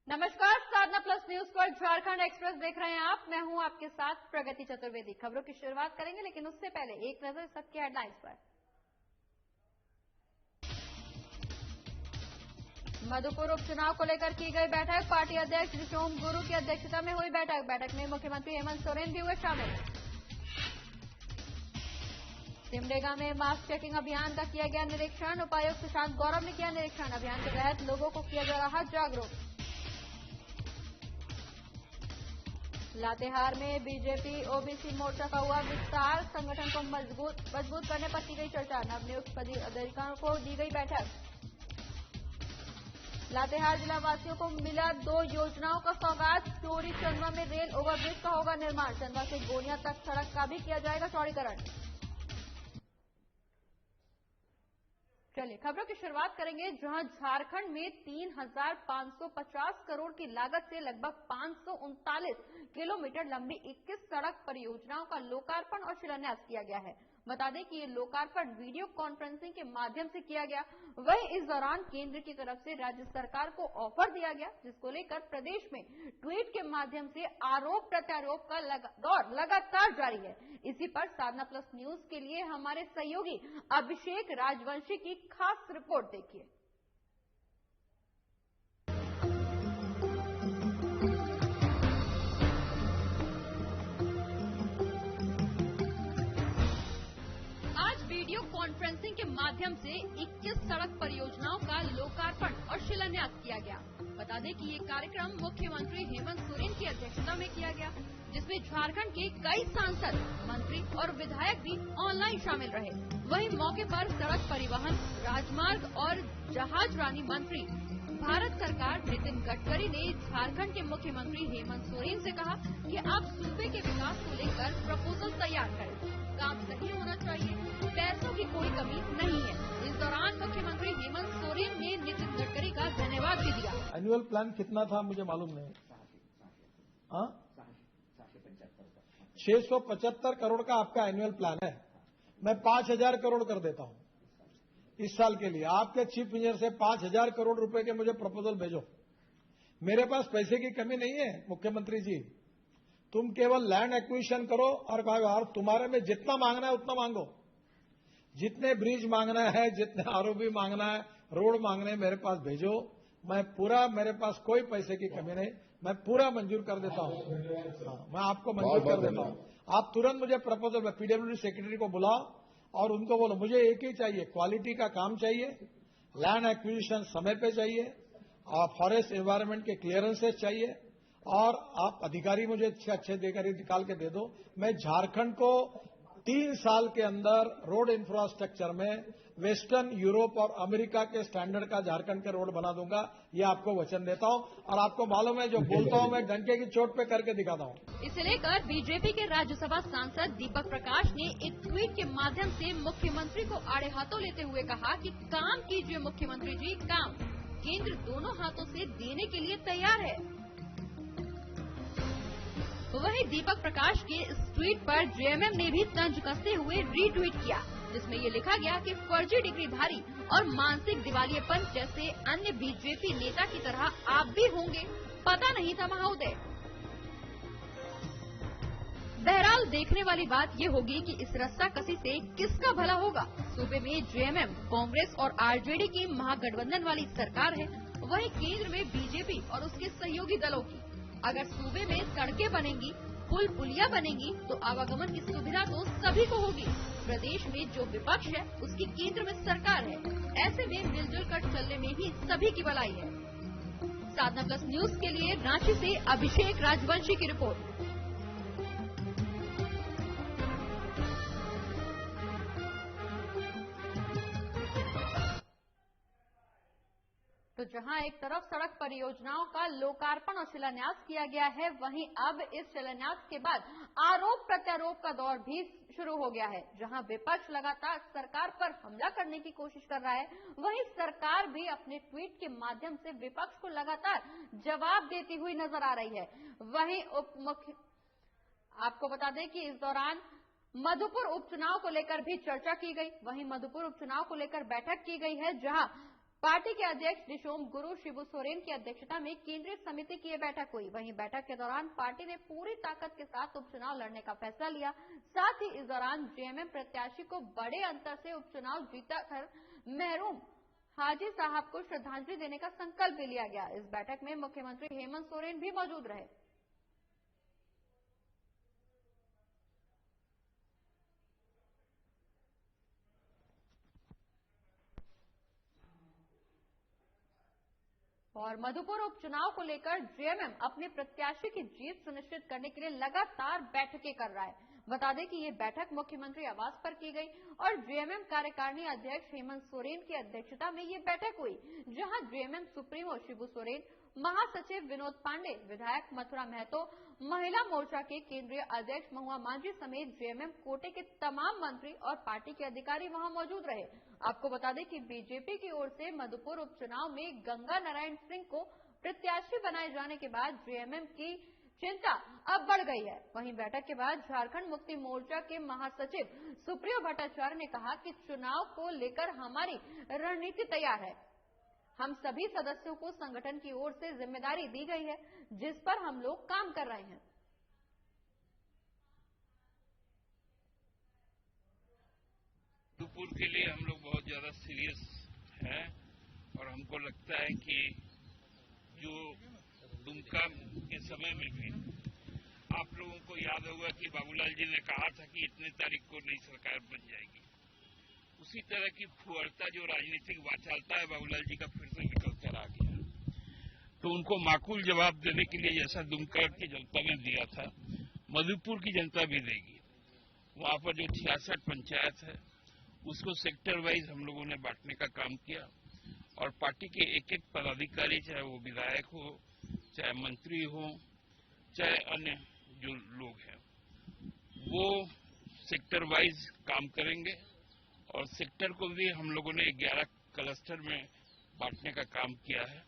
नमस्कार, साधना plus news पर Jharkhand express देख रहे हैं आप। मैं हूं आपके साथ प्रगति चतुर्वेदी। खबरों की शुरुआत करेंगे, लेकिन उससे पहले एक नजर सबकी हेडलाइंस पर। मधुपुर उपचुनाव को लेकर की गई बैठक। पार्टी अध्यक्ष ऋषोम गुरु की अध्यक्षता में हुई बैठक में मुख्यमंत्री हेमंत सोरेन भी हुए शामिल। सिमडेगा में मास्क चेकिंग अभियान का किया गया निरीक्षण। उपायुक्त सुशांत गौरव ने किया निरीक्षण। अभियान के तहत लोगों को किया जा रहा जागरूक। लातेहार में बीजेपी ओबीसी मोर्चा का हुआ विस्तार। संगठन को मजबूत करने पर की गई चर्चा। नवनियुक्त पदाधिकारियों को दी गई बैठक। लातेहार जिला वासियों को मिला 2 योजनाओं का सौगात। चोरी चंदवा में रेल ओवरब्रिज का होगा निर्माण। चंदवा से गोनिया तक सड़क का भी किया जाएगा चौड़ीकरण। चलिए खबरों की शुरुआत करेंगे, जहां झारखंड में 3,550 करोड़ की लागत से लगभग 539 किलोमीटर लंबी 21 सड़क परियोजनाओं का लोकार्पण और शिलान्यास किया गया है। बता दें कि ये लोकार्पण वीडियो कॉन्फ्रेंसिंग के माध्यम से किया गया। वहीं इस दौरान केंद्र की तरफ से राज्य सरकार को ऑफर दिया गया, जिसको लेकर प्रदेश में ट्वीट के माध्यम से आरोप प्रत्यारोप का दौर लगातार जारी है। इसी पर साधना प्लस न्यूज के लिए हमारे सहयोगी अभिषेक राजवंशी की खास रिपोर्ट देखिए। वीडियो कॉन्फ्रेंसिंग के माध्यम से 21 सड़क परियोजनाओं का लोकार्पण और शिलान्यास किया गया। बता दें कि ये कार्यक्रम मुख्यमंत्री हेमंत सोरेन की अध्यक्षता में किया गया, जिसमें झारखंड के कई सांसद, मंत्री और विधायक भी ऑनलाइन शामिल रहे। वहीं मौके पर सड़क परिवहन, राजमार्ग और जहाजरानी मंत्री भारत सरकार नितिन गडकरी ने झारखंड के मुख्यमंत्री हेमंत सोरेन से कहा कि आप सूबे के विकास को लेकर प्रपोजल तैयार करें। काम सही होना चाहिए, पैसों की कोई कमी नहीं है। इस दौरान मुख्यमंत्री हेमंत सोरेन ने नितिन गडकरी का धन्यवाद भी दिया। एनुअल प्लान कितना था मुझे मालूम नहीं। 675 करोड़ का आपका एनुअल प्लान है। मैं 5,000 करोड़ कर देता हूं इस साल के लिए। आपके चीफ इंजीनियर से 5,000 करोड़ रुपए के मुझे प्रपोजल भेजो। मेरे पास पैसे की कमी नहीं है मुख्यमंत्री जी। तुम केवल लैंड एक्विजिशन करो और तुम्हारे में जितना मांगना है उतना मांगो। जितने ब्रिज मांगना है, जितने आरओबी मांगना है, रोड मांगने हैं, मेरे पास भेजो। मैं पूरा, मेरे पास कोई पैसे की कमी नहीं, मैं पूरा मंजूर कर देता हूं। मैं आपको मंजूर कर देता हूं। आप तुरंत मुझे प्रपोजल में पीडब्ल्यूडी सेक्रेटरी को बुलाओ और उनको बोलो मुझे एक ही चाहिए, क्वालिटी का काम चाहिए, लैंड एक्विजिशन समय पे चाहिए, और फॉरेस्ट एनवायरमेंट के क्लियरेंसेस चाहिए, और आप अधिकारी मुझे अच्छे देकर निकाल के दे दो। मैं झारखंड को 3 साल के अंदर रोड इंफ्रास्ट्रक्चर में वेस्टर्न यूरोप और अमेरिका के स्टैंडर्ड का झारखंड का रोड बना दूंगा। ये आपको वचन देता हूं, और आपको मालूम है जो बोलता हूं मैं डंके की चोट पे करके दिखाता हूं। इसे लेकर बीजेपी के राज्यसभा सांसद दीपक प्रकाश ने एक ट्वीट के माध्यम से मुख्यमंत्री को आड़े हाथों लेते हुए कहा कि काम कीजिए मुख्यमंत्री जी, काम केंद्र दोनों हाथों से देने के लिए तैयार है। वहीं दीपक प्रकाश के इस ट्वीट पर जेएमएम ने भी तंज कसते हुए रीट्वीट किया, जिसमें ये लिखा गया कि फर्जी डिग्रीधारी और मानसिक दिवालियेपन जैसे अन्य बीजेपी नेता की तरह आप भी होंगे, पता नहीं था महोदय। बहरहाल देखने वाली बात ये होगी कि इस रस्साकसी से किसका भला होगा। सूबे में जेएमएम, कांग्रेस और आरजेडी की महागठबंधन वाली सरकार है, वहीं केंद्र में बीजेपी और उसके सहयोगी दलों की। अगर सूबे में सड़कें बनेंगी, पुल पुलिया बनेंगी, तो आवागमन की सुविधा तो सभी को होगी। प्रदेश में जो विपक्ष है उसकी केंद्र में सरकार है, ऐसे में मिलजुल कर चलने में ही सभी की भलाई है। साधना प्लस न्यूज के लिए रांची से अभिषेक राजवंशी की रिपोर्ट। तो जहां एक तरफ सड़क परियोजनाओं का लोकार्पण और शिलान्यास किया गया है, वहीं अब इस शिलान्यास के बाद आरोप प्रत्यारोप का दौर भी शुरू हो गया है। जहां विपक्ष लगातार सरकार पर हमला करने की कोशिश कर रहा है, वहीं सरकार भी अपने ट्वीट के माध्यम से विपक्ष को लगातार जवाब देती हुई नजर आ रही है। वहीं आपको बता दें कि इस दौरान मधुपुर उपचुनाव को लेकर भी चर्चा की गई। वहीं मधुपुर उपचुनाव को लेकर बैठक की गई है, जहां पार्टी के अध्यक्ष दिशोम गुरु शिबू सोरेन की अध्यक्षता में केंद्रीय समिति की यह बैठक हुई। वहीं बैठक के दौरान पार्टी ने पूरी ताकत के साथ उपचुनाव लड़ने का फैसला लिया। साथ ही इस दौरान जेएमएम प्रत्याशी को बड़े अंतर से उपचुनाव जीताकर महरूम हाजी साहब को श्रद्धांजलि देने का संकल्प भी लिया गया। इस बैठक में मुख्यमंत्री हेमंत सोरेन भी मौजूद रहे। और मधुपुर उपचुनाव को लेकर जेएमएम अपने प्रत्याशी की जीत सुनिश्चित करने के लिए लगातार बैठकें कर रहा है। बता दें कि ये बैठक मुख्यमंत्री आवास पर की गई और जेएमएम कार्यकारिणी अध्यक्ष हेमंत सोरेन की अध्यक्षता में ये बैठक हुई, जहां जेएमएम सुप्रीमो शिबू सोरेन, महासचिव विनोद पांडे, विधायक मथुरा महतो, महिला मोर्चा के केंद्रीय अध्यक्ष महुआ मांझी समेत जेएमएम कोटे के तमाम मंत्री और पार्टी के अधिकारी वहां मौजूद रहे। आपको बता दें कि बीजेपी की ओर से मधुपुर उपचुनाव में गंगा नारायण सिंह को प्रत्याशी बनाए जाने के बाद जेएमएम की चिंता अब बढ़ गई है। वहीं बैठक के बाद झारखंड मुक्ति मोर्चा के महासचिव सुप्रियो भट्टाचार्य ने कहा कि चुनाव को लेकर हमारी रणनीति तैयार है। हम सभी सदस्यों को संगठन की ओर से जिम्मेदारी दी गई है, जिस पर हम लोग काम कर रहे हैं। मधुपुर के लिए हम लोग बहुत ज्यादा सीरियस हैं और हमको लगता है कि जो दुमका के समय में भी आप लोगों को याद होगा कि बाबूलाल जी ने कहा था कि इतने तारीख को नई सरकार बन जाएगी। उसी तरह की फुहरता जो राजनीतिक वाचालता है बाबूलाल जी का फिर से निकल कर आ गया। तो उनको माकूल जवाब देने के लिए जैसा दुमका की जनता ने दिया था, मधुपुर की जनता भी देगी। वहां पर जो 66 पंचायत है उसको सेक्टर वाइज हम लोगों ने बांटने का काम किया और पार्टी के एक एक पदाधिकारी, चाहे वो विधायक हो, चाहे मंत्री हो, चाहे अन्य जो लोग हैं, वो सेक्टर वाइज काम करेंगे और सेक्टर को भी हम लोगों ने 11 क्लस्टर में बांटने का काम किया है।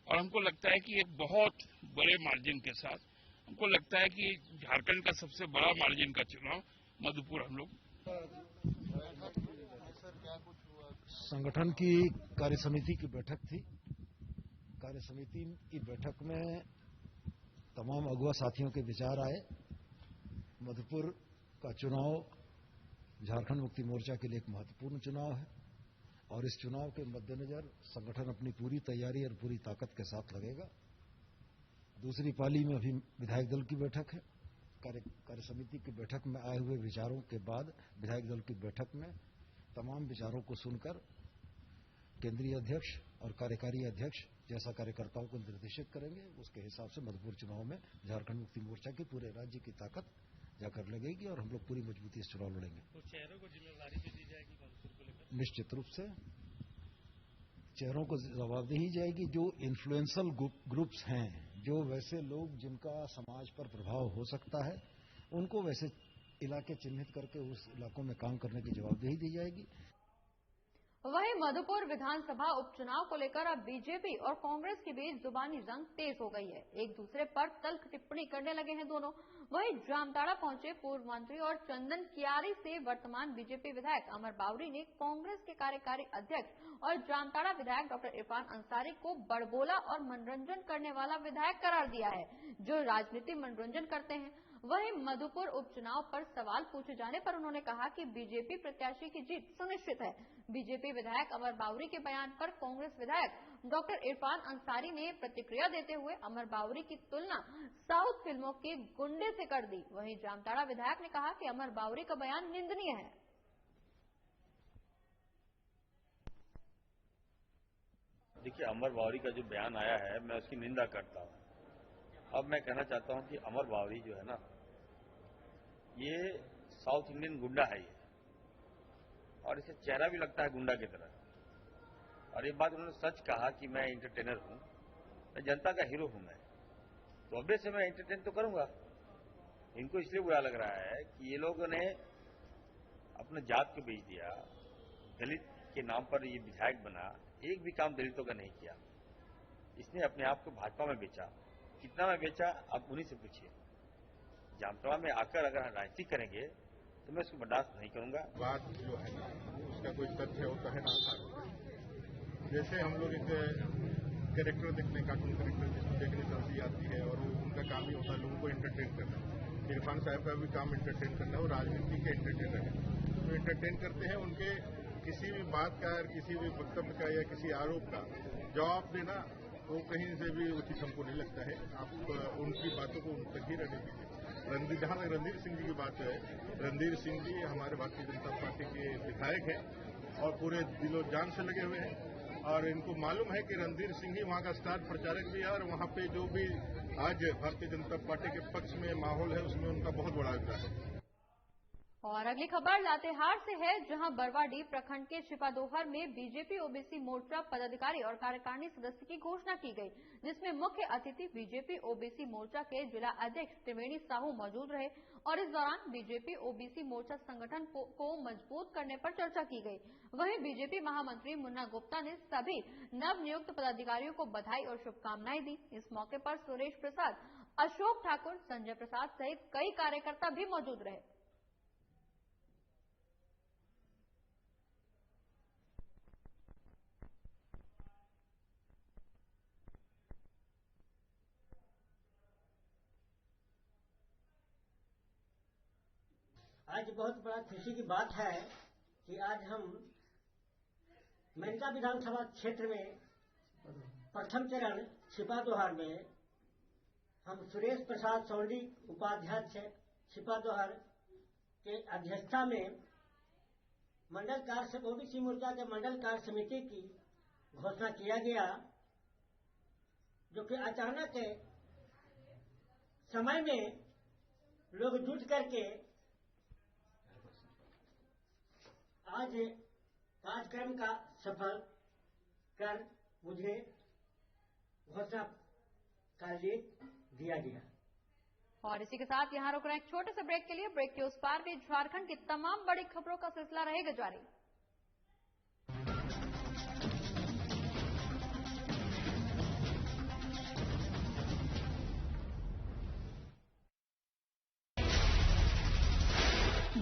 और हमको लगता है कि एक बहुत बड़े मार्जिन के साथ, हमको लगता है कि झारखंड का सबसे बड़ा मार्जिन का चुनाव मधुपुर हम लोग। संगठन की कार्यसमिति की बैठक थी। कार्यसमिति की बैठक में तमाम अगुवा साथियों के विचार आए। मधुपुर का चुनाव झारखंड मुक्ति मोर्चा के लिए एक महत्वपूर्ण चुनाव है और इस चुनाव के मद्देनजर संगठन अपनी पूरी तैयारी और पूरी ताकत के साथ लगेगा। दूसरी पाली में अभी विधायक दल की बैठक है। कार्यसमिति की बैठक में आए हुए विचारों के बाद विधायक दल की बैठक में तमाम विचारों को सुनकर केंद्रीय अध्यक्ष और कार्यकारी अध्यक्ष जैसा कार्यकर्ताओं को निर्देशित करेंगे, उसके हिसाब से मधुपुर चुनाव में झारखंड मुक्ति मोर्चा की पूरे राज्य की ताकत जाकर लगेगी और हम लोग पूरी मजबूती से चुनाव लड़ेंगे। तो चेहरों को जिम्मेदारी भी दी जाएगी मधुपुर को लेकर? निश्चित रूप से चेहरों को जवाबदेही जाएगी। जो इन्फ्लुएंशियल ग्रुप्स हैं, जो वैसे लोग जिनका समाज पर प्रभाव हो सकता है, उनको वैसे इलाके चिन्हित करके उस इलाकों में काम करने की जवाबदेही दी जाएगी। वहीं मधुपुर विधानसभा उपचुनाव को लेकर अब बीजेपी और कांग्रेस के बीच जुबानी जंग तेज हो गई है। एक दूसरे पर तल्ख टिप्पणी करने लगे हैं दोनों। वहीं जामताड़ा पहुंचे पूर्व मंत्री और चंदन कियारी से वर्तमान बीजेपी विधायक अमर बावरी ने कांग्रेस के कार्यकारी अध्यक्ष और जामताड़ा विधायक डॉक्टर इरफान अंसारी को बड़बोला और मनोरंजन करने वाला विधायक करार दिया है, जो राजनीति मनोरंजन करते हैं। वहीं मधुपुर उपचुनाव पर सवाल पूछे जाने पर उन्होंने कहा कि बीजेपी प्रत्याशी की जीत सुनिश्चित है। बीजेपी विधायक अमर बावरी के बयान पर कांग्रेस विधायक डॉक्टर इरफान अंसारी ने प्रतिक्रिया देते हुए अमर बावरी की तुलना साउथ फिल्मों के गुंडे से कर दी। वहीं जामताड़ा विधायक ने कहा कि अमर बावरी का बयान निंदनीय है। देखिए, अमर बावरी का जो बयान आया है, मैं उसकी निंदा करता हूं। अब मैं कहना चाहता हूं कि अमर बावरी जो है ना, ये साउथ इंडियन गुंडा है ये, और इसे चेहरा भी लगता है गुंडा की तरह। और ये बात उन्होंने सच कहा कि मैं एंटरटेनर हूं, मैं जनता का हीरो हूं। मैं तो अभी से मैं एंटरटेन तो करूंगा। इनको इसलिए बुरा लग रहा है कि ये लोगों ने अपने जात को बेच दिया, दलित के नाम पर ये विधायक बना, एक भी काम दलितों का नहीं किया। इसने अपने आप को भाजपा में बेचा। कितना में बेचा आप उन्हीं से पूछिए। जामताड़ा में आकर अगर राजनीति करेंगे तो मैं उसको बर्दाश्त नहीं करूंगा। बात जो है ना, उसका कोई तथ्य होता है ना, जैसे हम लोग एक कैरेक्टर देखते हैं, कार्टून कैरेक्टर जिसको देखने से हंसी आती है और उनका काम ही होता है लोगों को एंटरटेन करना। इरफान साहब का भी काम एंटरटेन करना और राजनीति के एंटरटेनर है, तो एंटरटेन करते हैं। उनके किसी भी बात का, किसी भी वक्तव्य का या किसी आरोप का जवाब देना वो कहीं से भी उचित हमको नहीं लगता है। आप उनकी बातों को उन तक ही रहने दीजिए। जहां तक रणधीर सिंह जी की बात है, रणधीर सिंह जी हमारे भारतीय जनता पार्टी के विधायक हैं और पूरे दिलो जान से लगे हुए हैं और इनको मालूम है कि रणधीर सिंह ही वहां का स्टार प्रचारक भी है और वहां पे जो भी आज भारतीय जनता पार्टी के पक्ष में माहौल है उसमें उनका बहुत बड़ा योगदान है। और अगली खबर लातेहार से है, जहां बरवाडीह प्रखंड के छिपादोहर में बीजेपी ओबीसी मोर्चा पदाधिकारी और कार्यकारिणी सदस्य की घोषणा की गई, जिसमें मुख्य अतिथि बीजेपी ओबीसी मोर्चा के जिला अध्यक्ष त्रिवेणी साहू मौजूद रहे और इस दौरान बीजेपी ओबीसी मोर्चा संगठन को मजबूत करने पर चर्चा की गई। वहीं बीजेपी महामंत्री मुन्ना गुप्ता ने सभी नवनियुक्त पदाधिकारियों को बधाई और शुभकामनाएं दी। इस मौके पर सुरेश प्रसाद, अशोक ठाकुर, संजय प्रसाद सहित कई कार्यकर्ता भी मौजूद रहे। आज बहुत बड़ा खुशी की बात है कि आज हम मेनका विधानसभा क्षेत्र में प्रथम चरण छिपादोहर में हम सुरेश प्रसाद सौंडी उपाध्यक्ष छिपादोहर के अध्यक्षता में मंडल कार्य ओबीसी मोर्चा के मंडल कार्य समिति की घोषणा किया गया, जो कि अचानक समय में लोग जुट करके आज कार्यक्रम का सफल कर मुझे घोषणा का लेख दिया गया। और इसी के साथ यहां रुक रहे एक छोटे से ब्रेक के लिए। ब्रेक के उस पार भी झारखंड की तमाम बड़ी खबरों का सिलसिला रहेगा जारी।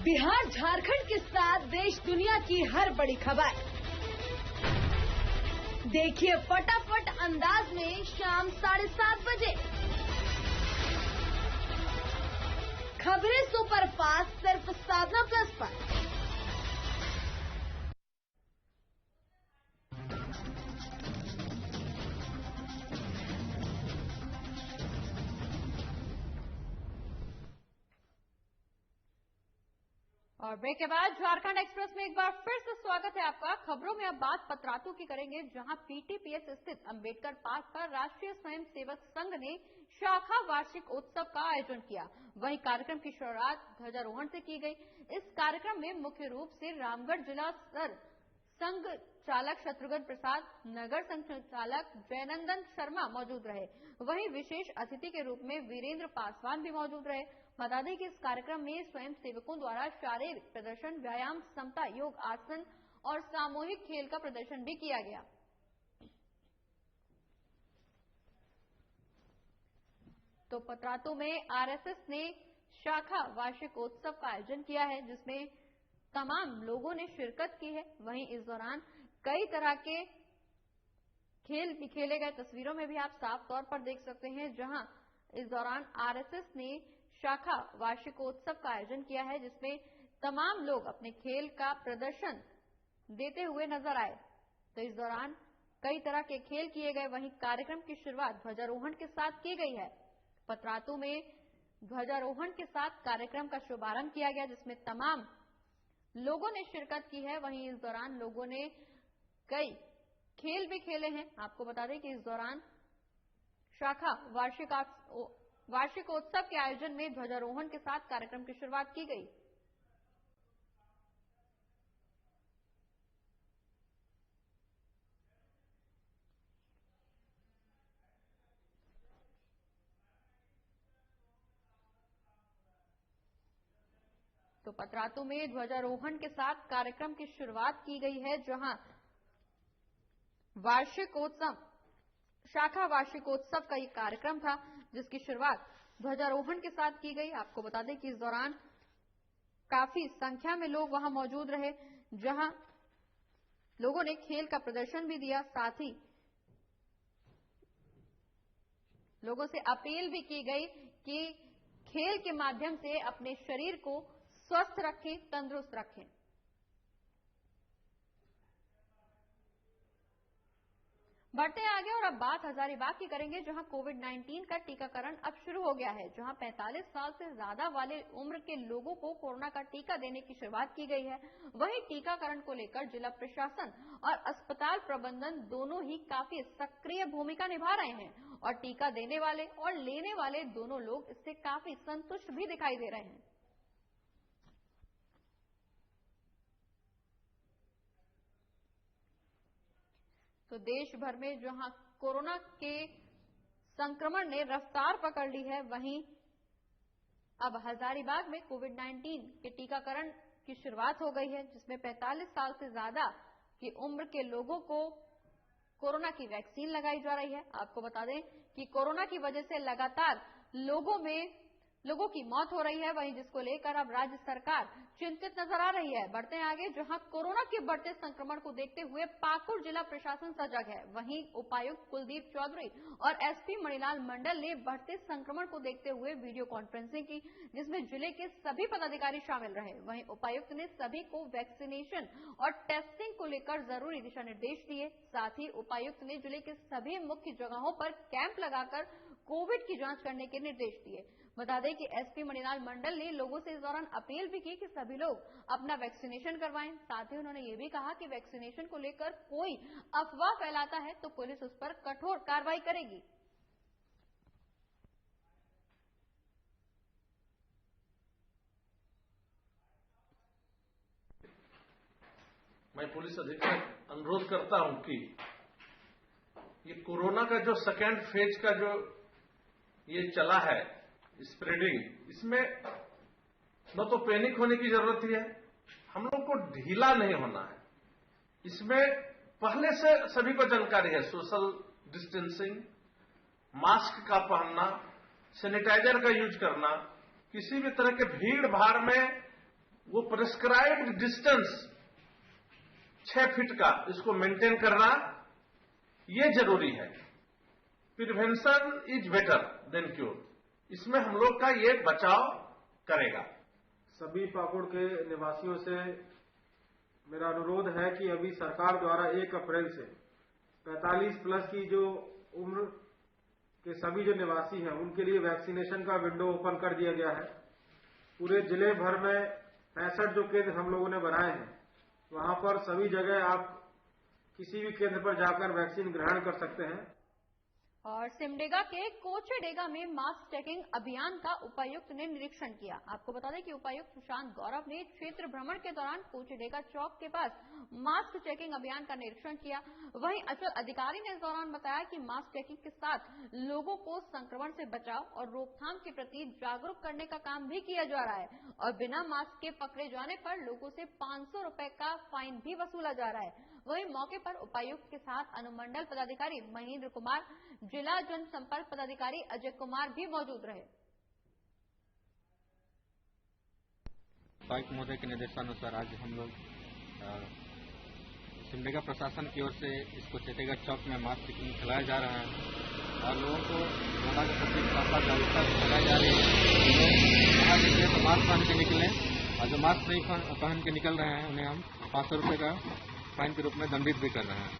बिहार झारखंड के साथ देश दुनिया की हर बड़ी खबर देखिए फटाफट अंदाज में शाम 7:30 बजे। खबरें सुपरफास्ट सिर्फ साधना प्लस पर। और ब्रेक के बाद झारखंड एक्सप्रेस में एक बार फिर से स्वागत है आपका। खबरों में अब बात पतरातू की करेंगे, जहां पीटीपीएस स्थित अंबेडकर पार्क पर राष्ट्रीय स्वयंसेवक संघ ने शाखा वार्षिक उत्सव का आयोजन किया। वहीं कार्यक्रम की शुरुआत ध्वजारोहण से की गई। इस कार्यक्रम में मुख्य रूप से रामगढ़ जिला स्तर संघ चालक शत्रुघ्न प्रसाद, नगर संघ चालक जयनंदन शर्मा मौजूद रहे। वहीं विशेष अतिथि के रूप में वीरेंद्र पासवान भी मौजूद रहे। बता दें कि इस कार्यक्रम में स्वयं सेवकों द्वारा शारीरिक प्रदर्शन, व्यायाम, समता, योग, आसन और सामूहिक खेल का प्रदर्शन भी किया गया। तो पतरातू में आरएसएस ने शाखा वार्षिकोत्सव का आयोजन किया है, जिसमें तमाम लोगों ने शिरकत की है। वहीं इस दौरान कई तरह के खेल भी खेले गए। तस्वीरों में भी आप साफ तौर पर देख सकते हैं, जहां इस दौरान आरएसएस ने शाखा वार्षिकोत्सव का आयोजन किया है, जिसमें तमाम लोग अपने खेल का प्रदर्शन देते हुए नजर आए। तो इस दौरान कई तरह के खेल किए गए। वहीं कार्यक्रम की शुरुआत ध्वजारोहण के साथ की गई है। पतरातू में ध्वजारोहण के साथ कार्यक्रम का शुभारंभ किया गया, जिसमें तमाम लोगों ने शिरकत की है। वहीं इस दौरान लोगों ने कई खेल भी खेले हैं। आपको बता दें कि इस दौरान शाखा वार्षिकोत्सव के आयोजन में ध्वजारोहण के साथ कार्यक्रम की शुरुआत की गई। तो पतरातू में ध्वजारोहण के साथ कार्यक्रम की शुरुआत की गई है, जहां शाखा वार्षिकोत्सव का ये कार्यक्रम था, जिसकी शुरुआत ध्वजारोहण के साथ की गई। आपको बता दें कि इस दौरान काफी संख्या में लोग वहां मौजूद रहे, जहां लोगों ने खेल का प्रदर्शन भी दिया, साथ ही लोगों से अपील भी की गई कि खेल के माध्यम से अपने शरीर को स्वस्थ रखें, तंदुरुस्त रखें। बढ़ते आगे और अब बात हजारीबाग की करेंगे, जहां कोविड-19 का टीकाकरण अब शुरू हो गया है। जहां 45 साल से ज्यादा वाले उम्र के लोगों को कोरोना का टीका देने की शुरुआत की गई है। वहीं टीकाकरण को लेकर जिला प्रशासन और अस्पताल प्रबंधन दोनों ही काफी सक्रिय भूमिका निभा रहे हैं और टीका देने वाले और लेने वाले दोनों लोग इससे काफी संतुष्ट भी दिखाई दे रहे हैं। तो देश भर में जहां कोरोना के संक्रमण ने रफ्तार पकड़ ली है, वहीं अब हजारीबाग में कोविड-19 के टीकाकरण की शुरुआत हो गई है, जिसमें 45 साल से ज्यादा की उम्र के लोगों को कोरोना की वैक्सीन लगाई जा रही है। आपको बता दें कि कोरोना की वजह से लगातार लोगों की मौत हो रही है, वहीं जिसको लेकर अब राज्य सरकार चिंतित नजर आ रही है। बढ़ते हैं आगे, जहां कोरोना के बढ़ते संक्रमण को देखते हुए पाकुड़ जिला प्रशासन सजग है। वहीं उपायुक्त कुलदीप चौधरी और एसपी मणिलाल मंडल ने बढ़ते संक्रमण को देखते हुए वीडियो कॉन्फ्रेंसिंग की, जिसमें जिले के सभी पदाधिकारी शामिल रहे। वहीं उपायुक्त ने सभी को वैक्सीनेशन और टेस्टिंग को लेकर जरूरी दिशा निर्देश दिए। साथ ही उपायुक्त ने जिले के सभी मुख्य जगहों पर कैंप लगाकर कोविड की जांच करने के निर्देश दिए। बता दें कि एसपी मणिलाल मंडल ने लोगों से इस दौरान अपील भी की कि सभी लोग अपना वैक्सीनेशन करवाएं। साथ ही उन्होंने ये भी कहा कि वैक्सीनेशन को लेकर कोई अफवाह फैलाता है तो पुलिस उस पर कठोर कार्रवाई करेगी। मैं पुलिस अधीक्षक अनुरोध करता हूं कि ये कोरोना का जो सेकेंड फेज का जो ये चला है स्प्रेडिंग, इसमें न तो पैनिक होने की जरूरत है, हम लोग को ढीला नहीं होना है। इसमें पहले से सभी को जानकारी है, सोशल डिस्टेंसिंग, मास्क का पहनना, सैनिटाइजर का यूज करना, किसी भी तरह के भीड़ भाड़ में वो प्रिस्क्राइब्ड डिस्टेंस 6 फीट का इसको मेंटेन करना, ये जरूरी है। Prevention is better than cure, इसमें हम लोग का ये बचाव करेगा। सभी पाकुड़ के निवासियों से मेरा अनुरोध है कि अभी सरकार द्वारा 1 अप्रैल से 45 प्लस की जो उम्र के सभी जो निवासी हैं उनके लिए वैक्सीनेशन का विंडो ओपन कर दिया गया है। पूरे जिले भर में 65 जो केंद्र हम लोगों ने बनाए हैं, वहां पर सभी जगह आप किसी भी केंद्र पर जाकर वैक्सीन ग्रहण कर सकते हैं। और सिमडेगा के कोचेडेगा में मास्क चेकिंग अभियान का उपायुक्त ने निरीक्षण किया। आपको बता दें कि उपायुक्त सुशांत गौरव ने क्षेत्र भ्रमण के दौरान कोचेडेगा चौक के पास मास्क चेकिंग अभियान का निरीक्षण किया। वहीं अंचल अधिकारी ने इस दौरान बताया कि मास्क चेकिंग के साथ लोगों को संक्रमण से बचाव और रोकथाम के प्रति जागरूक करने का काम भी किया जा रहा है और बिना मास्क के पकड़े जाने पर लोगों से 500 रुपए का फाइन भी वसूला जा रहा है। वहीं मौके पर उपायुक्त के साथ अनुमंडल पदाधिकारी महेंद्र कुमार, जिला जनसंपर्क पदाधिकारी अजय कुमार भी मौजूद रहे। उपायुक्त महोदय के निर्देशानुसार आज हम लोग सिमडेगा प्रशासन की ओर से इसको कोचेडेगा चौक में मास्क चेकिंग चलाया जा रहा है और लोगों को कोरोना के प्रति जागरूकता फैलाई जा रही है। तो मास्क पहन के निकलें और जो मास्क नहीं पहन के निकल रहे हैं उन्हें हम 500 रुपए का फाइन के रूप में दंडित भी कर रहे हैं।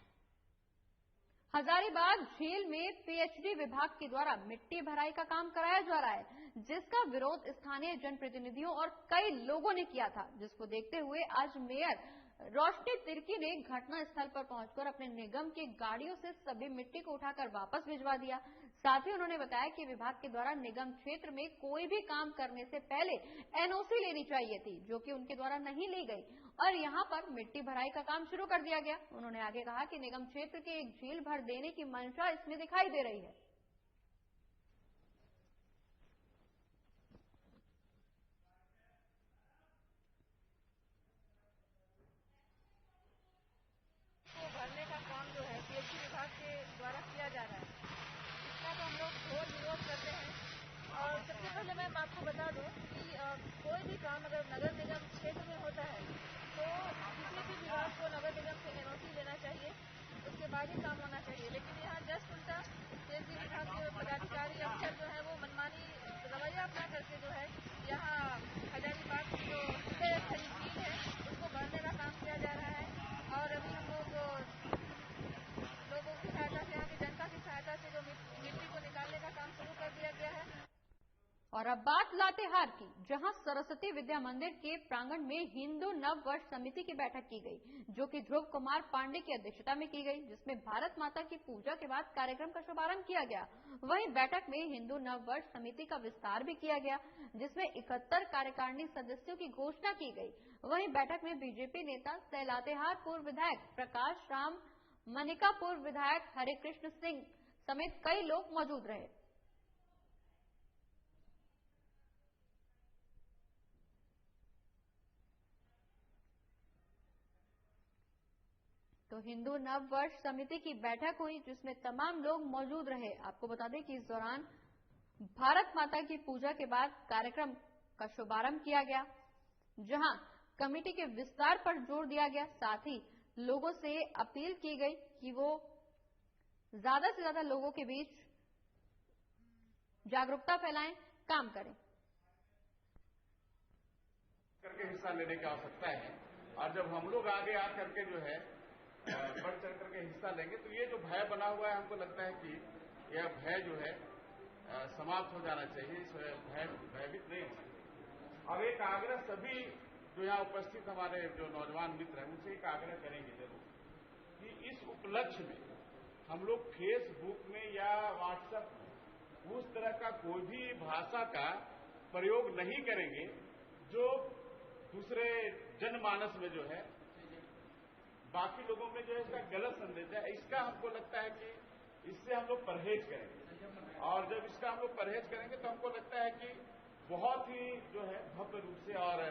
हजारीबाग झील में पीएचडी विभाग के द्वारा मिट्टी भराई का काम कराया जा रहा है, जिसका विरोध स्थानीय जनप्रतिनिधियों और कई लोगों ने किया था, जिसको देखते हुए आज मेयर रोशनी तिर्की ने घटनास्थल पर पहुंचकर अपने निगम की गाड़ियों से सभी मिट्टी को उठाकर वापस भिजवा दिया। साथ ही उन्होंने बताया कि विभाग के द्वारा निगम क्षेत्र में कोई भी काम करने से पहले एनओसी लेनी चाहिए थी, जो कि उनके द्वारा नहीं ली गई और यहां पर मिट्टी भराई का काम शुरू कर दिया गया। उन्होंने आगे कहा कि निगम क्षेत्र के एक झील भर देने की मंशा इसमें दिखाई दे रही है। भरने का काम जो है पीएचडी विभाग के द्वारा किया जा रहा है, इसका तो हम लोग घोर विरोध करते हैं। और सबसे पहले मैं आपको बता दूं कि कोई भी काम अगर नगर निगम क्षेत्र में होता है तो किसी भी विभाग को नगर निगम से एनओसी और अब बात लातेहार की, जहां सरस्वती विद्या मंदिर के प्रांगण में हिंदू नव वर्ष समिति की बैठक की गई, जो कि ध्रुव कुमार पांडे की अध्यक्षता में की गई, जिसमें भारत माता की पूजा के बाद कार्यक्रम का शुभारंभ किया गया। वहीं बैठक में हिंदू नव वर्ष समिति का विस्तार भी किया गया, जिसमें 71 कार्यकारिणी सदस्यों की घोषणा की गई। वहीं बैठक में बीजेपी नेता सह लातेहार पूर्व विधायक प्रकाश राम, मनिका पूर्व विधायक हरे कृष्ण सिंह समेत कई लोग मौजूद रहे। तो हिंदू नव वर्ष समिति की बैठक हुई, जिसमें तमाम लोग मौजूद रहे। आपको बता दें कि इस दौरान भारत माता की पूजा के बाद कार्यक्रम का शुभारंभ किया गया, जहां कमेटी के विस्तार पर जोर दिया गया। साथ ही लोगों से अपील की गई कि वो ज्यादा से ज्यादा लोगों के बीच जागरूकता फैलाएं, काम करें। करके हिस्सा लेने की आवश्यकता है, और जब हम लोग आगे आ करके जो है बढ़ चढ़ करके हिस्सा लेंगे, तो ये जो भय बना हुआ है, हमको लगता है कि यह भय जो है समाप्त हो जाना चाहिए। इस भयभीत नहीं है। और एक आग्रह सभी जो यहाँ उपस्थित हमारे जो नौजवान मित्र हैं, उनसे एक आग्रह करेंगे जरूर कि इस उपलक्ष्य में हम लोग फेसबुक में या व्हाट्सएप में उस तरह का कोई भी भाषा का प्रयोग नहीं करेंगे जो दूसरे जनमानस में जो है, बाकी लोगों में जो है इसका गलत संदेश है। इसका हमको लगता है कि इससे हम लोग परहेज करेंगे, और जब इसका हम लोग परहेज करेंगे तो हमको लगता है कि बहुत ही जो है भव्य रूप से और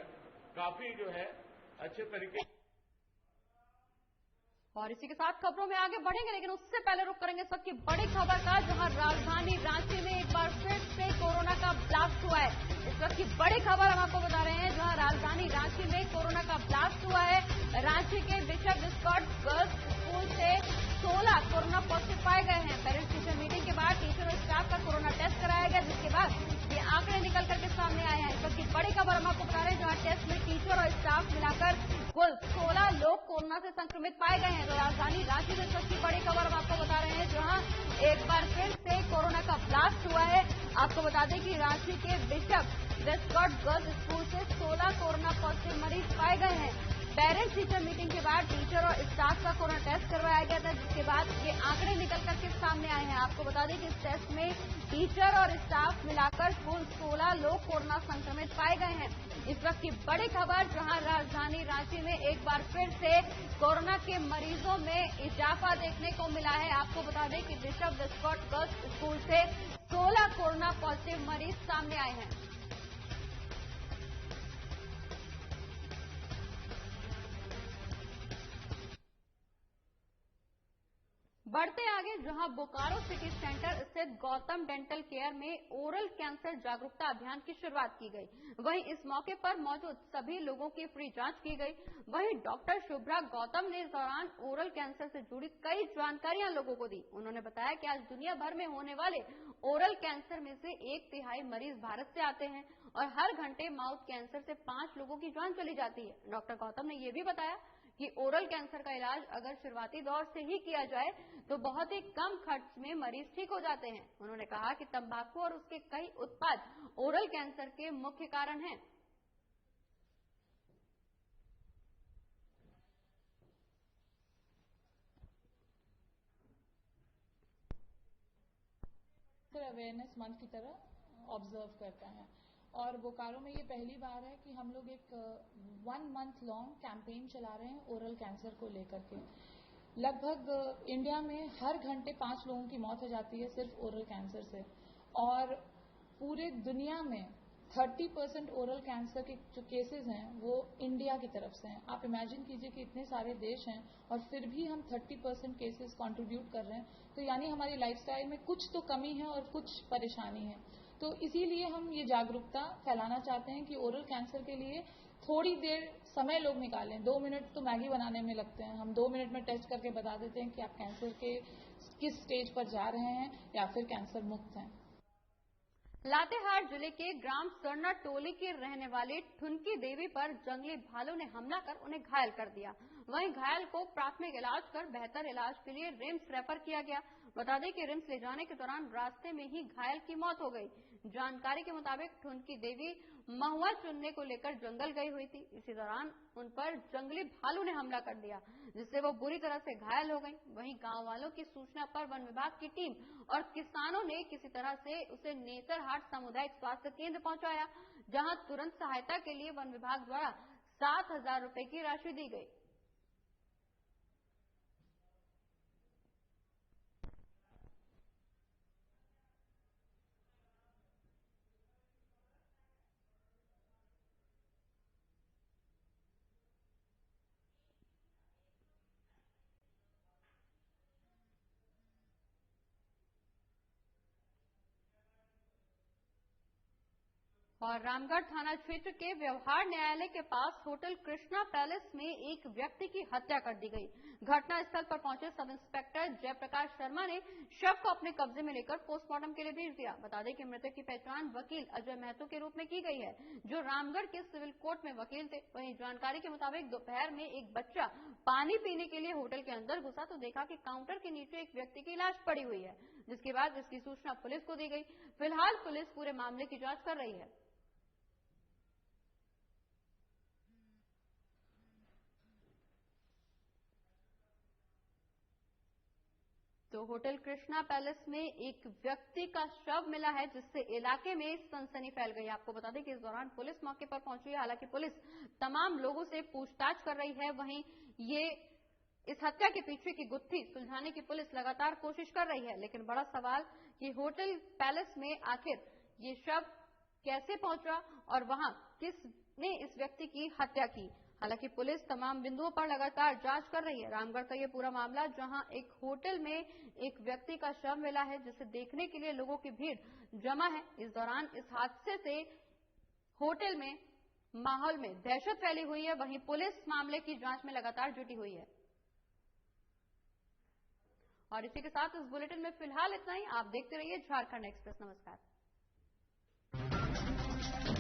काफी जो है अच्छे तरीके। और इसी के साथ खबरों में आगे बढ़ेंगे, लेकिन उससे पहले रुक करेंगे इस वक्त की बड़ी खबर का, जहां राजधानी रांची में एक बार फिर से कोरोना का ब्लास्ट हुआ है। इस वक्त की बड़ी खबर हम आपको बता रहे हैं, जहां राजधानी रांची में कोरोना का ब्लास्ट हुआ है। रांची के बिशप स्कॉट गर्ल्स स्कूल से 16 कोरोना पॉजिटिव पाए गए हैं। पेरेंट्स टीचर मीटिंग के बाद टीचर और स्टाफ का कोरोना टेस्ट कराया गया, जिसके बाद ये आंकड़े निकल करके सामने आए हैं। इस वक्त की बड़ी खबर हम आपको बता रहे हैं, जहां टेस्ट में टीचर और स्टाफ मिलाकर कुल 16 लोग कोरोना से संक्रमित पाए गए हैं। तो राजधानी रांची में सबसे बड़ी खबर हम आपको बता रहे हैं, जहां एक बार फिर से कोरोना का ब्लास्ट हुआ है। आपको बता दें कि रांची के बिशप स्कॉट गर्ल्स स्कूल से 16 कोरोना पॉजिटिव मरीज पाए गए हैं। पेरेंट्स टीचर मीटिंग के बाद टीचर और स्टाफ का कोरोना टेस्ट करवाया गया था, जिसके बाद ये आंकड़े निकल करके सामने आए हैं। आपको बता दें कि इस टेस्ट में टीचर और स्टाफ मिलाकर कुल 16 लोग कोरोना संक्रमित पाए गए हैं। इस वक्त की बड़ी खबर, जहां राजधानी रांची में एक बार फिर से कोरोना के मरीजों में इजाफा देखने को मिला है। आपको बता दें कि बिशप स्कॉट गर्ल्स स्कूल से 16 कोरोना पॉजिटिव मरीज सामने आए हैं। बढ़ते आगे, जहां बोकारो सिटी सेंटर स्थित गौतम डेंटल केयर में ओरल कैंसर जागरूकता अभियान की शुरुआत की गई। वहीं इस मौके पर मौजूद सभी लोगों की फ्री जांच की गई। वहीं डॉक्टर शुभ्रा गौतम ने इस दौरान ओरल कैंसर से जुड़ी कई जानकारियां लोगों को दी। उन्होंने बताया कि आज दुनिया भर में होने वाले ओरल कैंसर में से 1/3 मरीज भारत से आते हैं और हर घंटे माउथ कैंसर से 5 लोगों की जान चली जाती है। डॉक्टर गौतम ने यह भी बताया कि ओरल कैंसर का इलाज अगर शुरुआती दौर से ही किया जाए तो बहुत ही कम खर्च में मरीज ठीक हो जाते हैं। उन्होंने कहा कि तंबाकू और उसके कई उत्पाद ओरल कैंसर के मुख्य कारण हैं। अवेयरनेस मंथ की तरह ऑब्जर्व करता है, और बोकारो में ये पहली बार है कि हम लोग एक 1 मंथ लॉन्ग कैंपेन चला रहे हैं ओरल कैंसर को लेकर के। लगभग इंडिया में हर घंटे 5 लोगों की मौत हो जाती है सिर्फ ओरल कैंसर से, और पूरे दुनिया में 30% ओरल कैंसर के जो केसेस हैं वो इंडिया की तरफ से हैं। आप इमेजिन कीजिए कि इतने सारे देश हैं और फिर भी हम 30% केसेस कंट्रीब्यूट कर रहे हैं, तो यानी हमारी लाइफस्टाइल में कुछ तो कमी है और कुछ परेशानी है। तो इसीलिए हम ये जागरूकता फैलाना चाहते हैं कि ओरल कैंसर के लिए थोड़ी देर समय लोग निकालें। 2 मिनट तो मैगी बनाने में लगते हैं, हम 2 मिनट में टेस्ट करके बता देते हैं कि आप कैंसर के किस स्टेज पर जा रहे हैं या फिर कैंसर मुक्त हैं। लातेहार जिले के ग्राम सरना टोली की रहने वाली ठुनकी देवी पर जंगली भालू ने हमला कर उन्हें घायल कर दिया। वहीं घायल को प्राथमिक इलाज कर बेहतर इलाज के लिए रिम्स रेफर किया गया। बता दें कि रिम्स ले जाने के दौरान रास्ते में ही घायल की मौत हो गई। जानकारी के मुताबिक ठुनकी देवी महुआ चुनने को लेकर जंगल गई हुई थी। इसी दौरान उन पर जंगली भालू ने हमला कर दिया, जिससे वो बुरी तरह से घायल हो गई। वहीं गांव वालों की सूचना पर वन विभाग की टीम और किसानों ने किसी तरह से उसे नेतरहाट सामुदायिक स्वास्थ्य केंद्र पहुंचाया, जहां तुरंत सहायता के लिए वन विभाग द्वारा 7,000 रुपए की राशि दी गई। और रामगढ़ थाना क्षेत्र के व्यवहार न्यायालय के पास होटल कृष्णा पैलेस में एक व्यक्ति की हत्या कर दी गई। घटनास्थल पर पहुंचे सब इंस्पेक्टर जयप्रकाश शर्मा ने शव को अपने कब्जे में लेकर पोस्टमार्टम के लिए भेज दिया। बता दें कि मृतक की पहचान वकील अजय महतो के रूप में की गई है, जो रामगढ़ के सिविल कोर्ट में वकील थे। वहीं जानकारी के मुताबिक दोपहर में एक बच्चा पानी पीने के लिए होटल के अंदर घुसा तो देखा कि काउंटर के नीचे एक व्यक्ति की लाश पड़ी हुई है, जिसके बाद इसकी सूचना पुलिस को दी गई। फिलहाल पुलिस पूरे मामले की जांच कर रही है। तो होटल कृष्णा पैलेस में एक व्यक्ति का शव मिला है, जिससे इलाके में सनसनी फैल गई। आपको बता दें कि इस दौरान पुलिस मौके पर पहुंची है। हालांकि पुलिस तमाम लोगों से पूछताछ कर रही है। वहीं इस हत्या के पीछे की गुत्थी सुलझाने की पुलिस लगातार कोशिश कर रही है। लेकिन बड़ा सवाल कि होटल पैलेस में आखिर ये शव कैसे पहुंचा और वहां किसने इस व्यक्ति की हत्या की। हालांकि पुलिस तमाम बिंदुओं पर लगातार जांच कर रही है। रामगढ़ का ये पूरा मामला, जहां एक होटल में एक व्यक्ति का शव मिला है, जिसे देखने के लिए लोगों की भीड़ जमा है। इस दौरान इस हादसे से होटल में माहौल में दहशत फैली हुई है। वहीं पुलिस मामले की जांच में लगातार जुटी हुई है। और इसी के साथ इस बुलेटिन में फिलहाल इतना ही। आप देखते रहिए झारखंड एक्सप्रेस। नमस्कार।